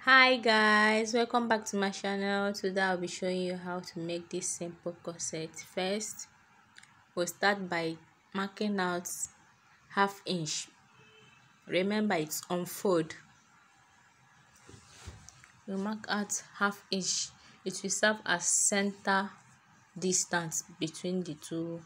Hi guys, welcome back to my channel. Today I'll be showing you how to make this simple corset. First, we'll start by marking out half inch. Remember, it's on fold. You mark out half inch. It will serve as center distance between the two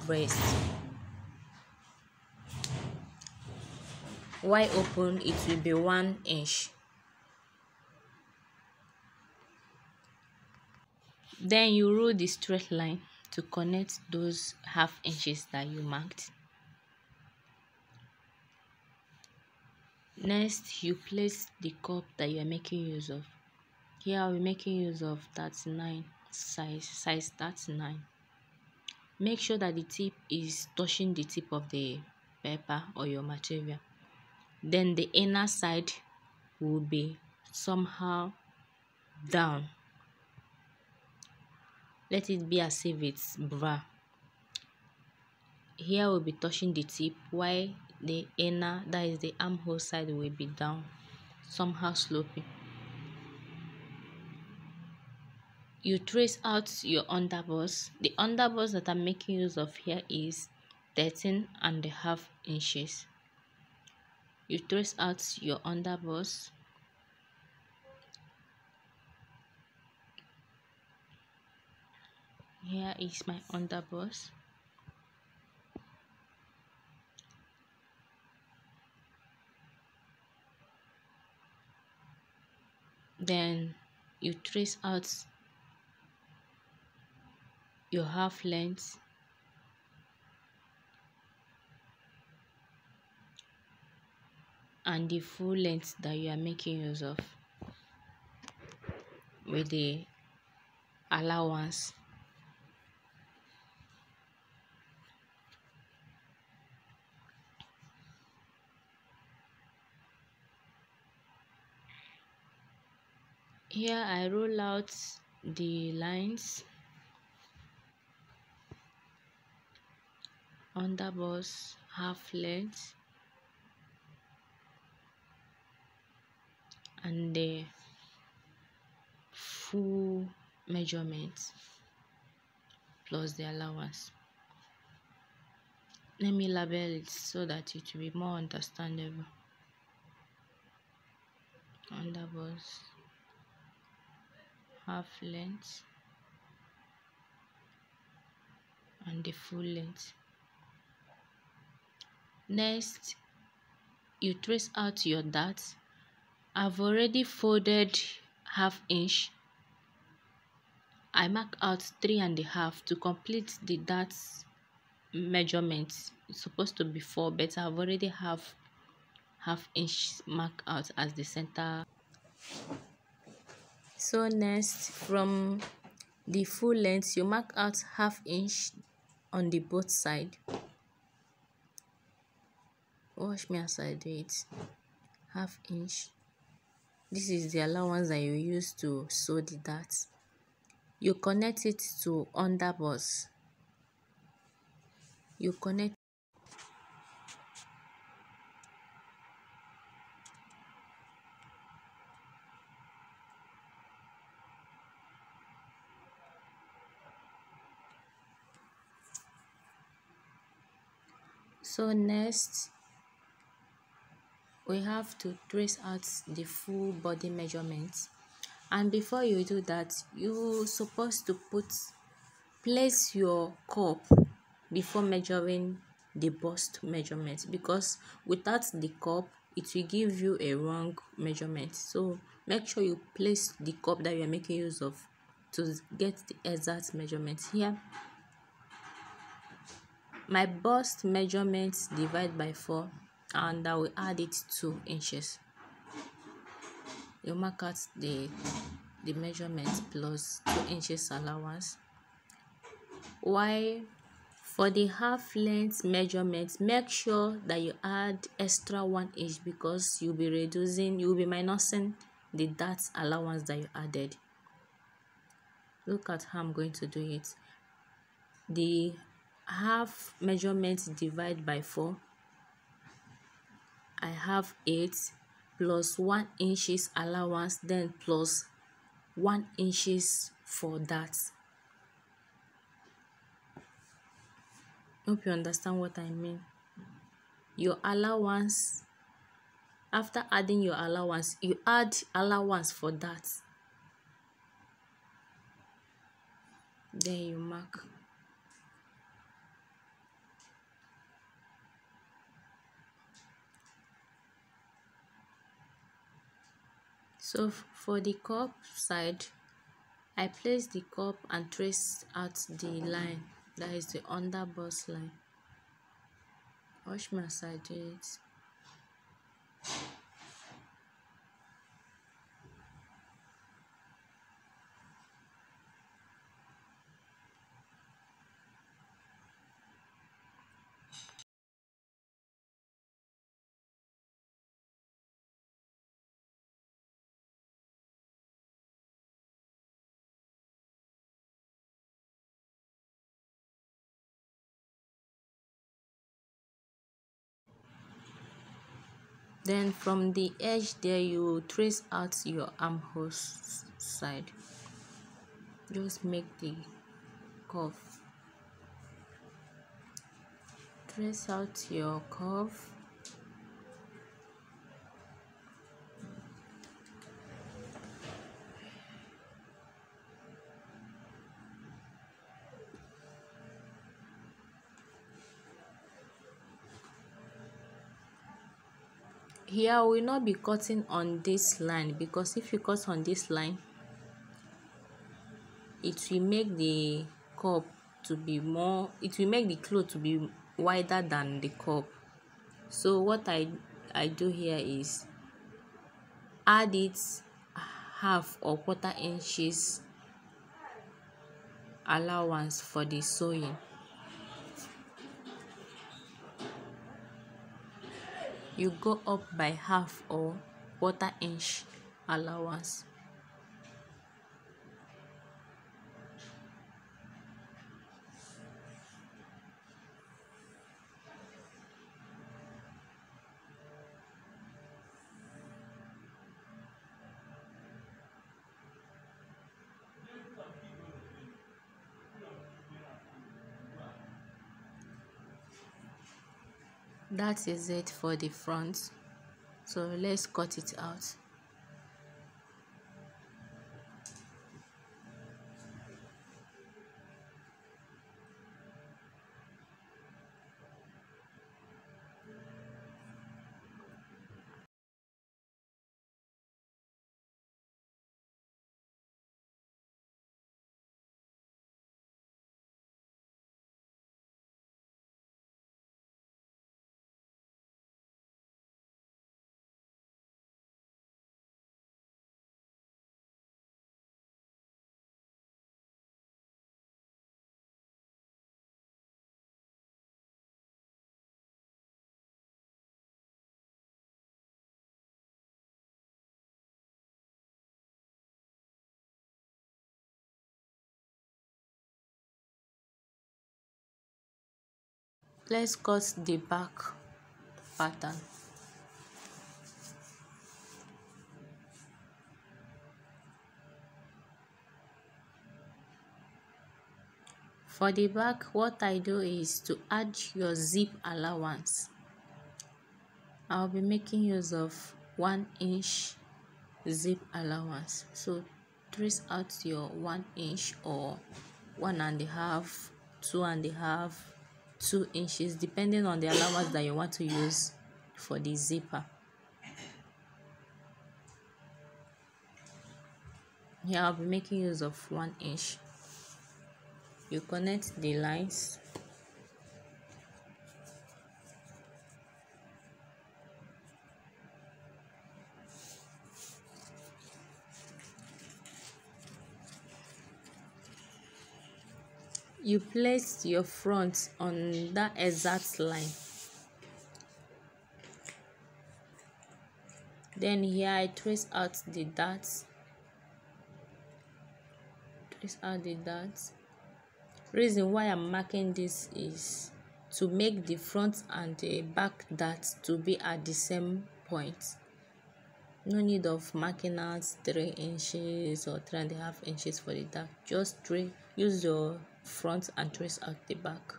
breasts. Wide open, it will be 1 inch. Then you rule the straight line to connect those half inches that you marked. Next, you place the cup that you are making use of. Here I'll be making use of 39 size 39. Make sure that the tip is touching the tip of the paper or your material. Then the inner side will be somehow down. Let it be as if it's bra. Here will be touching the tip while the inner, that is the armhole side, will be down, somehow sloping. You trace out your underbust. The underbust that I'm making use of here is 13.5 inches. You trace out your underbust. Here is my underbust. Then you trace out your half length and the full length that you are making use of with the allowance. Here I roll out the lines, underbust, half length, and the full measurement plus the allowance. Let me label it so that it will be more understandable. Underbust, half length, and the full length. Next, you trace out your dart. I've already folded half inch. I mark out 3.5 to complete the dart measurement. It's supposed to be 4, but I've already have half inch mark out as the center. So next, from the full length, you mark out half inch on the both side. Watch me as I do it. Half inch. This is the allowance that you use to sew the dart. You connect it to underbust. You connect. So next, we have to trace out the full body measurements. And before you do that, you're supposed to place your cup before measuring the bust measurement, because without the cup it will give you a wrong measurement. So make sure you place the cup that you are making use of to get the exact measurement. Here my bust measurement divide by 4, and I will add it 2 inches. You mark out the measurement plus 2 inches allowance. While for the half length measurement, make sure that you add extra 1 inch, because you'll be minusing the dart allowance that you added. Look at how I'm going to do it. The half measurement divide by 4. I have 8 plus 1 inches allowance, then plus 1 inches for that. Hope you understand what I mean. Your allowance, after adding your allowance, you add allowance for that, then you mark. So for the cup side, I place the cup and trace out the line, that is the under bust line. Watch me as I do it. Then from the edge there, you trace out your armhole side. Just make the curve. Trace out your curve. Here we will not be cutting on this line, because if you cut on this line, it will make the cup to be more, it will make the cloth to be wider than the cup. So what I do here is add it half or quarter inches allowance for the sewing. You go up by half or quarter inch allowance. That is it for the front. So let's cut it out. Let's cut the back pattern. For the back, what I do is to add your zip allowance. I'll be making use of 1 inch zip allowance. So trace out your 1 inch or 1.5, 2.5, 2 inches, depending on the allowance that you want to use for the zipper. Here I'll be making use of 1 inch. You connect the lines. You place your front on that exact line. Then here I trace out the dots. Trace out the dots. Reason why I'm marking this is to make the front and the back dots to be at the same point. No need of marking out 3 inches or 3.5 inches for the dark. Just use your front and trace out the back.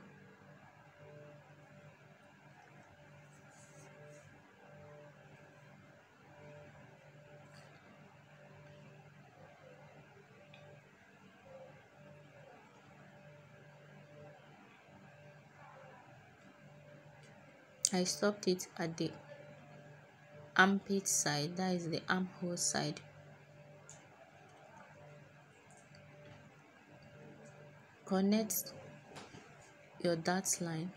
I stopped it at the armpit side, that is the armhole side. Connect your dart line.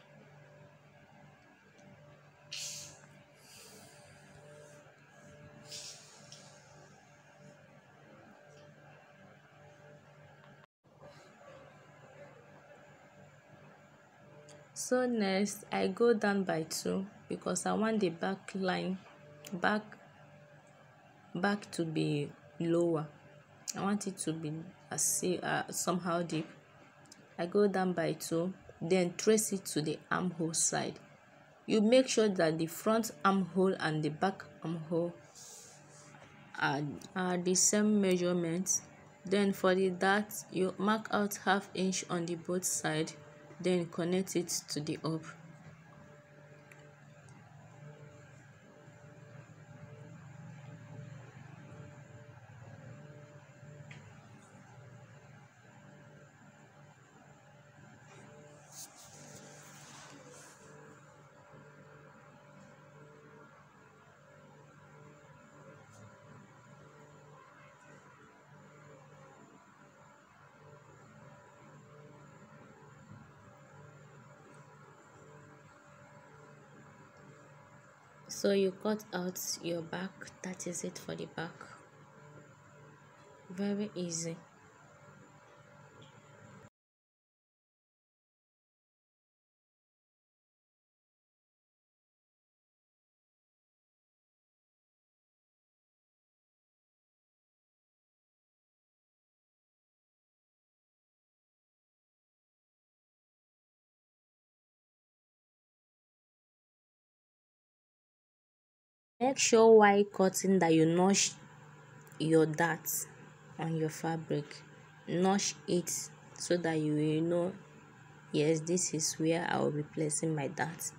So next I go down by 2 because I want the back line back to be lower. I want it to be somehow deep. I go down by 2, then trace it to the armhole side. You make sure that the front armhole and the back armhole are the same measurement. Then for the dart, you mark out 1/2 inch on the both side, then connect it to the up. So you cut out your back. That is it for the back. Very easy. Make sure while cutting that you notch your dart on your fabric. Notch it so that you will know, yes, this is where I will be placing my dart.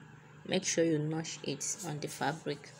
Make sure you notch it on the fabric.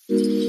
Sorry.